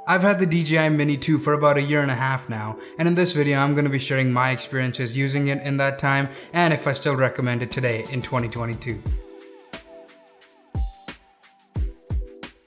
I've had the DJI Mini 2 for about a year and a half now, and in this video I'm going to be sharing my experiences using it in that time and if I still recommend it today in 2022.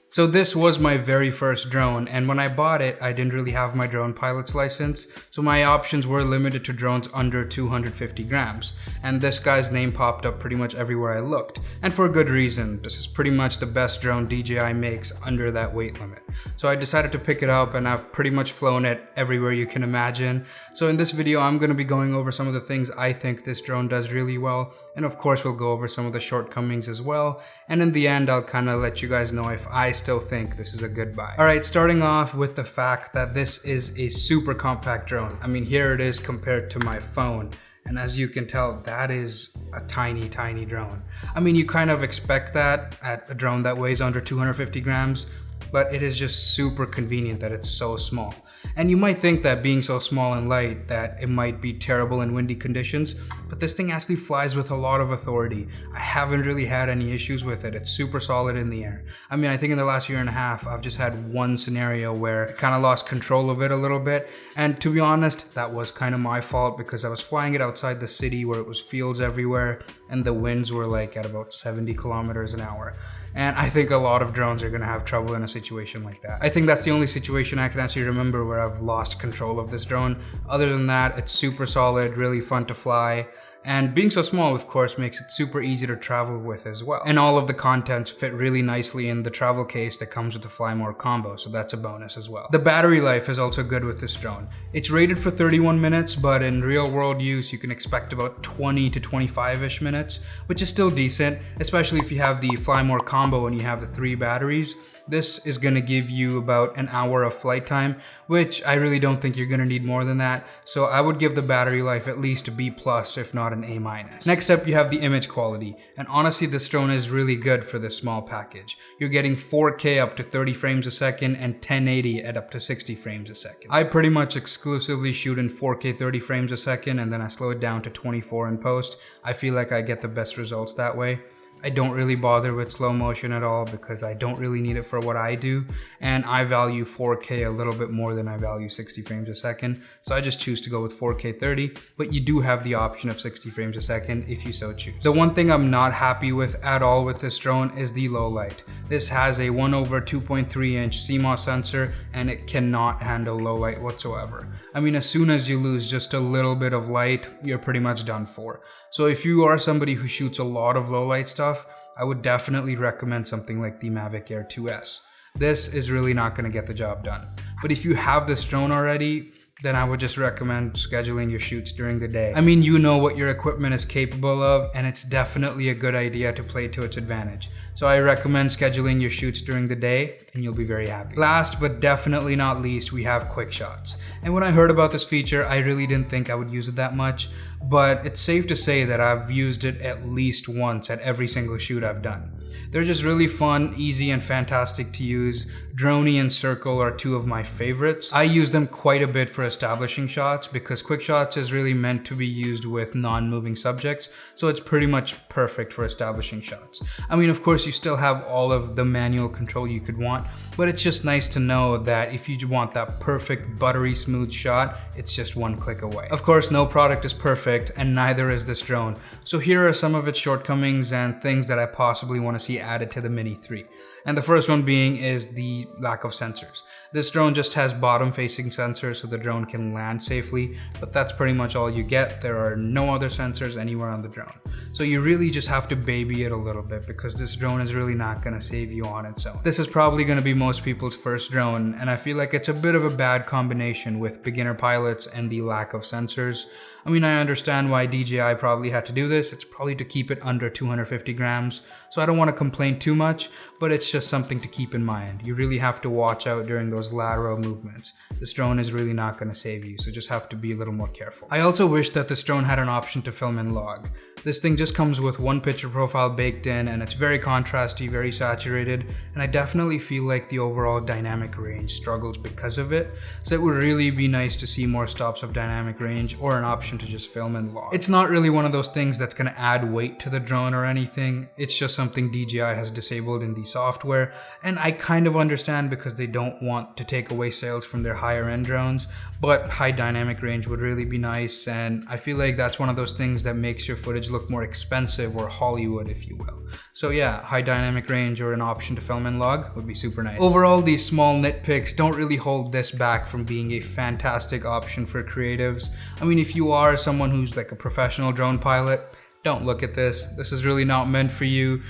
So this was my very first drone, and when I bought it, I didn't really have my drone pilot's license, so my options were limited to drones under 250 grams. And this guy's name popped up pretty much everywhere I looked, and for a good reason. This is pretty much the best drone DJI makes under that weight limit. So I decided to pick it up, and I've pretty much flown it everywhere you can imagine. So in this video, I'm going to be going over some of the things I think this drone does really well, and of course we'll go over some of the shortcomings as well, and in the end I'll kind of let you guys know if I still think this is a good buy. Alright, starting off with the fact that this is a super compact drone. I mean, here it is compared to my phone, and as you can tell, that is a tiny drone. I mean, you kind of expect that at a drone that weighs under 250 grams, but it is just super convenient that it's so small. And you might think that being so small and light that it might be terrible in windy conditions, but this thing actually flies with a lot of authority. I haven't really had any issues with it. It's super solid in the air. I mean, I think in the last year and a half, I've just had one scenario where I kind of lost control of it a little bit. And to be honest, that was kind of my fault because I was flying it outside the city where it was fields everywhere and the winds were like at about 70 kilometers an hour. And I think a lot of drones are going to have trouble in a situation like that. I think that's the only situation I can actually remember where I've lost control of this drone. Other than that, it's super solid, really fun to fly. And being so small, of course, makes it super easy to travel with as well. And all of the contents fit really nicely in the travel case that comes with the Fly More combo, so that's a bonus as well. The battery life is also good with this drone. It's rated for 31 minutes, but in real world use, you can expect about 20 to 25-ish minutes, which is still decent, especially if you have the Fly More combo and you have the 3 batteries. This is going to give you about an hour of flight time, which I really don't think you're going to need more than that. So I would give the battery life at least a B+, if not an A-. Next up, you have the image quality. And honestly, this drone is really good for this small package. You're getting 4K up to 30 frames a second and 1080 at up to 60 frames a second. I pretty much exclusively shoot in 4K 30 frames a second, and then I slow it down to 24 in post. I feel like I get the best results that way. I don't really bother with slow motion at all because I don't really need it for what I do, and I value 4K a little bit more than I value 60 frames a second, so I just choose to go with 4K 30, but you do have the option of 60 frames a second if you so choose. The one thing I'm not happy with at all with this drone is the low light. This has a 1/2.3-inch CMOS sensor and it cannot handle low light whatsoever. I mean, as soon as you lose just a little bit of light, you're pretty much done for. So if you are somebody who shoots a lot of low light stuff, I would definitely recommend something like the Mavic Air 2S. This is really not going to get the job done. But if you have this drone already, then I would just recommend scheduling your shoots during the day. I mean, you know what your equipment is capable of, and it's definitely a good idea to play to its advantage. So I recommend scheduling your shoots during the day, and you'll be very happy. Last but definitely not least, we have QuickShots. And when I heard about this feature, I really didn't think I would use it that much, but it's safe to say that I've used it at least once at every single shoot I've done. They're just really fun, easy, and fantastic to use. Droney and Circle are 2 of my favorites. I use them quite a bit for establishing shots because QuickShots is really meant to be used with non-moving subjects, so it's pretty much perfect for establishing shots. I mean, of course, you still have all of the manual control you could want, but it's just nice to know that if you want that perfect, buttery smooth shot, it's just one click away. Of course, no product is perfect, and neither is this drone. So here are some of its shortcomings and things that I possibly want to see added to the Mini 3. And the first one being is the lack of sensors. This drone just has bottom-facing sensors so the drone can land safely, but that's pretty much all you get. There are no other sensors anywhere on the drone. So you really just have to baby it a little bit because this drone is really not going to save you on its own. This is probably going to be most people's first drone, and I feel like it's a bit of a bad combination with beginner pilots and the lack of sensors. I mean, I understand why DJI probably had to do this. It's probably to keep it under 250 grams, so I don't want to complain too much, but it's just something to keep in mind. You really have to watch out during those lateral movements. This drone is really not going to save you, so just have to be a little more careful. I also wish that this drone had an option to film in log. This thing just comes with one picture profile baked in, and it's very contrasty, very saturated, and I definitely feel like the overall dynamic range struggles because of it. So it would really be nice to see more stops of dynamic range or an option to just film and log. It's not really one of those things that's going to add weight to the drone or anything. It's just something DJI has disabled in the software, and I kind of understand because they don't want to take away sales from their higher end drones, but high dynamic range would really be nice, and I feel like that's one of those things that makes your footage look more expensive or Hollywood, if you will. So yeah, high dynamic range or an option to film and log would be super nice. Overall, these small nitpicks don't really hold this back from being a fantastic option for creatives. I mean, if you are someone who's like a professional drone pilot, don't look at this. This is really not meant for you.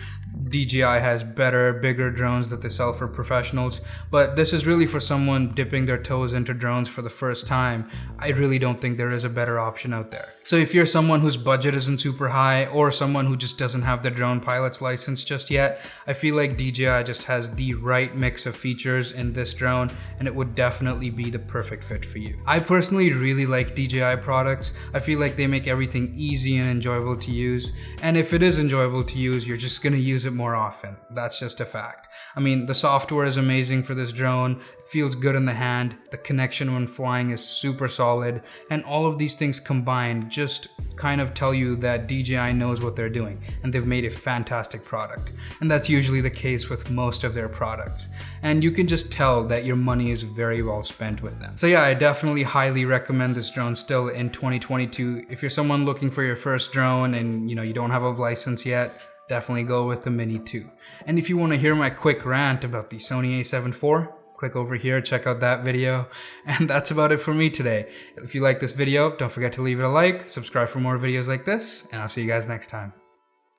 DJI has better, bigger drones that they sell for professionals, but this is really for someone dipping their toes into drones for the first time. I really don't think there is a better option out there. So if you're someone whose budget isn't super high, or someone who just doesn't have their drone pilot's license just yet, I feel like DJI just has the right mix of features in this drone, and it would definitely be the perfect fit for you. I personally really like DJI products. I feel like they make everything easy and enjoyable to use, and if it is enjoyable to use, you're just gonna use it more often. That's just a fact. I mean, the software is amazing for this drone. It feels good in the hand. The connection when flying is super solid, and all of these things combined just kind of tell you that DJI knows what they're doing, and they've made a fantastic product. And that's usually the case with most of their products. And you can just tell that your money is very well spent with them. So yeah, I definitely highly recommend this drone still in 2022. If you're someone looking for your first drone and you don't have a license yet, definitely go with the Mini 2. And if you want to hear my quick rant about the Sony a7 IV, click over here, check out that video. And that's about it for me today. If you like this video, don't forget to leave it a like, subscribe for more videos like this, and I'll see you guys next time.